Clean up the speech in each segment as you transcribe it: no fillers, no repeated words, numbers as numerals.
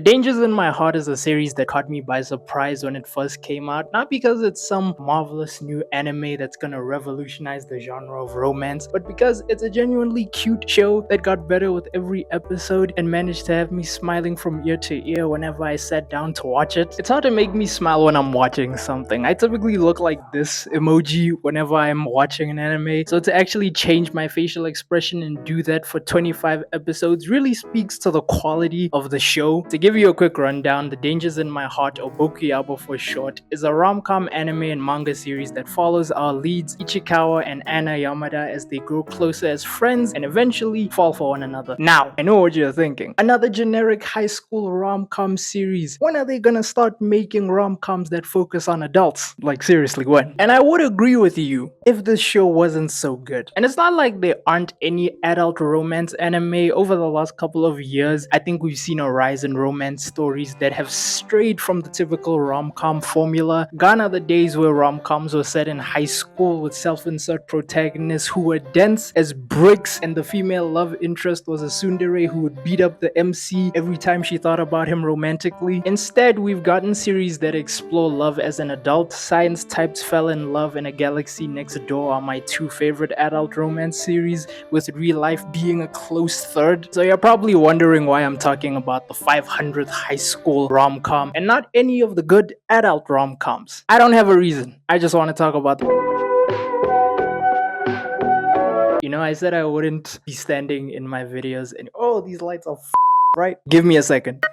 The Dangers in My Heart is a series that caught me by surprise when it first came out, not because it's some marvelous new anime that's gonna revolutionize the genre of romance, but because it's a genuinely cute show that got better with every episode and managed to have me smiling from ear to ear whenever I sat down to watch it. It's hard to make me smile when I'm watching something. I typically look like this emoji whenever I'm watching an anime, so to actually change my facial expression and do that for 25 episodes really speaks to the quality of the show. To give you a quick rundown, The Dangers in My Heart, or Bokuyaba for short, is a rom-com anime and manga series that follows our leads Ichikawa and Anna Yamada as they grow closer as friends and eventually fall for one another. Now, I know what you're thinking. Another generic high school rom-com series. When are they gonna start making rom-coms that focus on adults? Like seriously, when? And I would agree with you if this show wasn't so good. And it's not like there aren't any adult romance anime. Over the last couple of years, I think we've seen a rise in romance stories that have strayed from the typical rom-com formula. Gone are the days where rom-coms were set in high school with self-insert protagonists who were dense as bricks and the female love interest was a tsundere who would beat up the MC every time she thought about him romantically. Instead, we've gotten series that explore love as an adult. Science Types Fell in Love and A Galaxy Next Door are my two favorite adult romance series, with real life being a close third. So you're probably wondering why I'm talking about the 500th high school rom-com and not any of the good adult rom-coms. I don't have a reason. I just want to talk about I said I wouldn't be standing in my videos and these lights are right. Give me a second.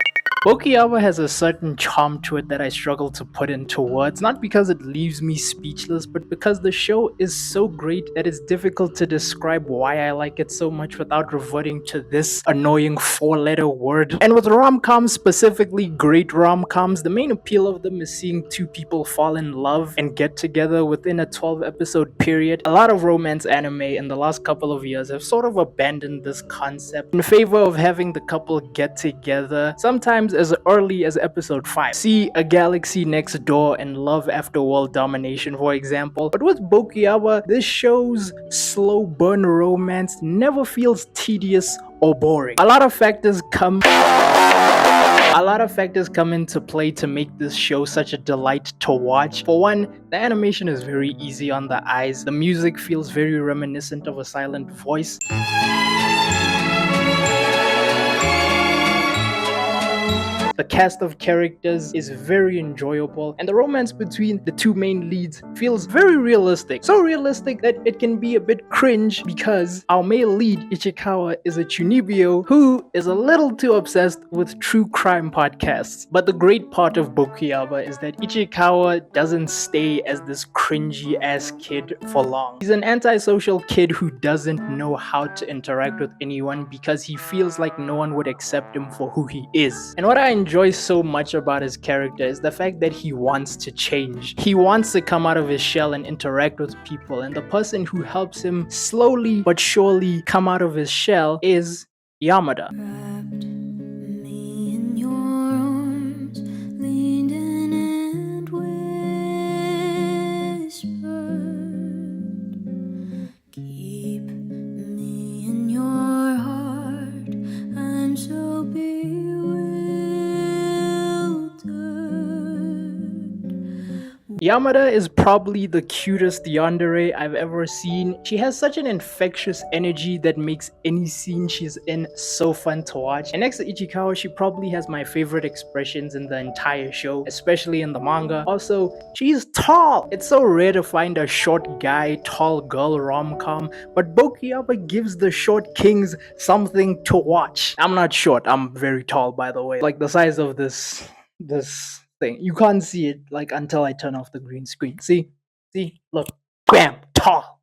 Bokuyaba has a certain charm to it that I struggle to put into words, not because it leaves me speechless, but because the show is so great that it's difficult to describe why I like it so much without reverting to this annoying 4-letter word. And with rom-coms, specifically great rom-coms, the main appeal of them is seeing two people fall in love and get together within a 12-episode period. A lot of romance anime in the last couple of years have sort of abandoned this concept in favor of having the couple get together, sometimes as early as episode 5. See A Galaxy Next Door and Love After World Domination, for example. But with Bokuyaba, this show's slow burn romance never feels tedious or boring. A lot of factors come into play to make this show such a delight to watch. For one, the animation is very easy on the eyes. The music feels very reminiscent of a silent voice. The cast of characters is very enjoyable, and the romance between the two main leads feels very realistic. So realistic that it can be a bit cringe because our male lead, Ichikawa, is a chunibyo who is a little too obsessed with true crime podcasts. But the great part of Bokuyaba is that Ichikawa doesn't stay as this cringy ass kid for long. He's an antisocial kid who doesn't know how to interact with anyone because he feels like no one would accept him for who he is. And what I enjoy so much about his character is the fact that he wants to change. He wants to come out of his shell and interact with people, and the person who helps him slowly but surely come out of his shell is Yamada. Yamada is probably the cutest yandere I've ever seen. She has such an infectious energy that makes any scene she's in so fun to watch. And next to Ichikawa, she probably has my favorite expressions in the entire show, especially in the manga. Also, she's tall! It's so rare to find a short guy, tall girl rom-com, but Bokuyaba gives the short kings something to watch. I'm not short, I'm very tall, by the way. Like the size of this thing. You can't see it until I turn off the green screen. See, look, bam, tall.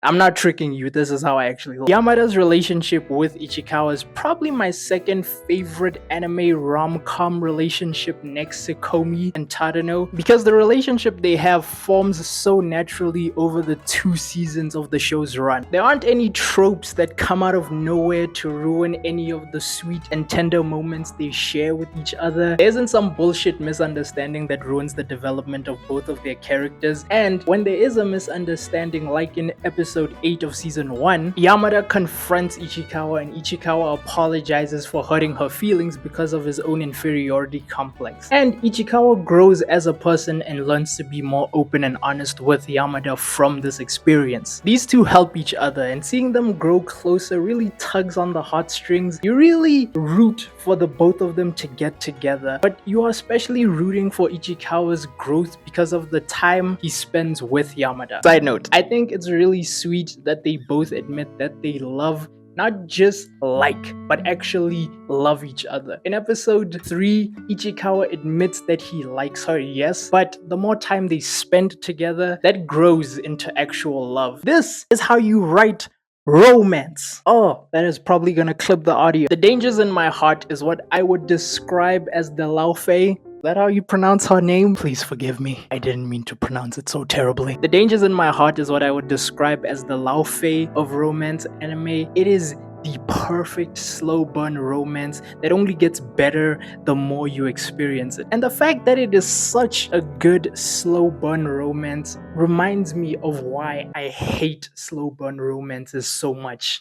I'm not tricking you, this is how I actually look. Yamada's relationship with Ichikawa is probably my second favorite anime rom-com relationship next to Komi and Tadano, because the relationship they have forms so naturally over the 2 seasons of the show's run. There aren't any tropes that come out of nowhere to ruin any of the sweet and tender moments they share with each other. There isn't some bullshit misunderstanding that ruins the development of both of their characters, and when there is a misunderstanding like in episode episode 8 of season 1, Yamada confronts Ichikawa and Ichikawa apologizes for hurting her feelings because of his own inferiority complex. And Ichikawa grows as a person and learns to be more open and honest with Yamada from this experience. These two help each other, and seeing them grow closer really tugs on the heartstrings. You really root for the both of them to get together, but you are especially rooting for Ichikawa's growth because of the time he spends with Yamada. Side note, I think it's really sweet that they both admit that they love, not just like, but actually love each other. In episode 3, Ichikawa admits that he likes her, yes, but the more time they spend together, that grows into actual love. This is how you write romance. Oh, that is probably gonna clip the audio. The Dangers in My Heart is what I would describe as the Laufey. Is that how you pronounce her name? Please forgive me. I didn't mean to pronounce it so terribly. The Dangers in My Heart is what I would describe as the Laufey of romance anime. It is the perfect slow burn romance that only gets better the more you experience it. And the fact that it is such a good slow burn romance reminds me of why I hate slow burn romances so much.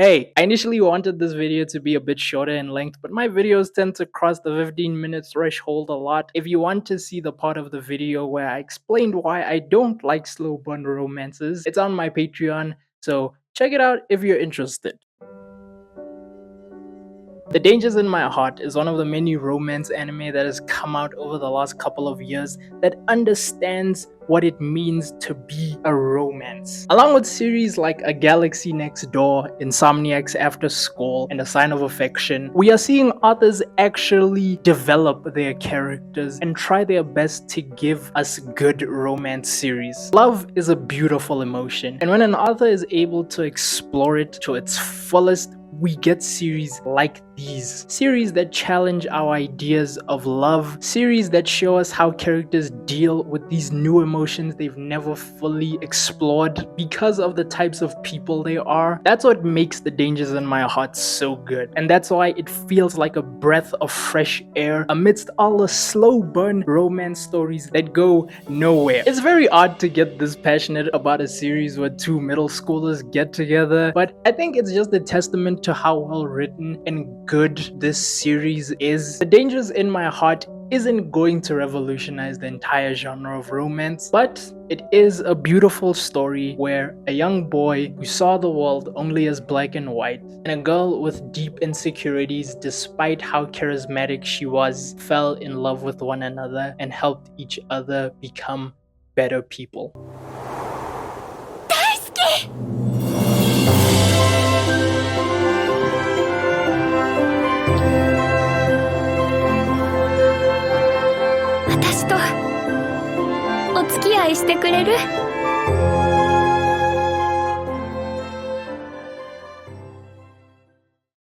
Hey, I initially wanted this video to be a bit shorter in length, but my videos tend to cross the 15-minute threshold a lot. If you want to see the part of the video where I explained why I don't like slow burn romances, it's on my Patreon, so check it out if you're interested. The Dangers in My Heart is one of the many romance anime that has come out over the last couple of years that understands what it means to be a romance. Along with series like A Galaxy Next Door, Insomniac's After School, and A Sign of Affection, we are seeing authors actually develop their characters and try their best to give us good romance series. Love is a beautiful emotion, and when an author is able to explore it to its fullest, we get series like these. Series that challenge our ideas of love. Series that show us how characters deal with these new emotions they've never fully explored because of the types of people they are. That's what makes The Dangers in My Heart so good. And that's why it feels like a breath of fresh air amidst all the slow burn romance stories that go nowhere. It's very odd to get this passionate about a series where two middle schoolers get together, but I think it's just a testament to how well written and good this series is. The Dangers in My Heart isn't going to revolutionize the entire genre of romance, but it is a beautiful story where a young boy who saw the world only as black and white and a girl with deep insecurities despite how charismatic she was fell in love with one another and helped each other become better people. 私とお付き合いしてくれる？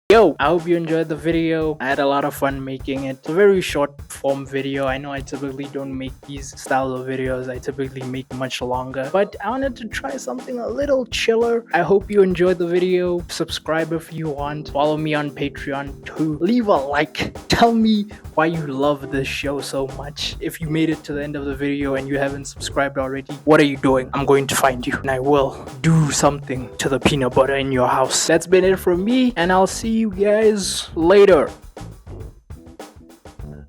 Yo, I hope you enjoyed the video. I had a lot of fun making it. It's a very short form video. I know I typically don't make these style of videos. I typically make much longer, but I wanted to try something a little chiller. I hope you enjoyed the video. Subscribe if you want. Follow me on Patreon too. Leave a like. Tell me why you love this show so much. If you made it to the end of the video and you haven't subscribed already, what are you doing? I'm going to find you and I will do something to the peanut butter in your house. That's been it from me, and I'll see you guys later.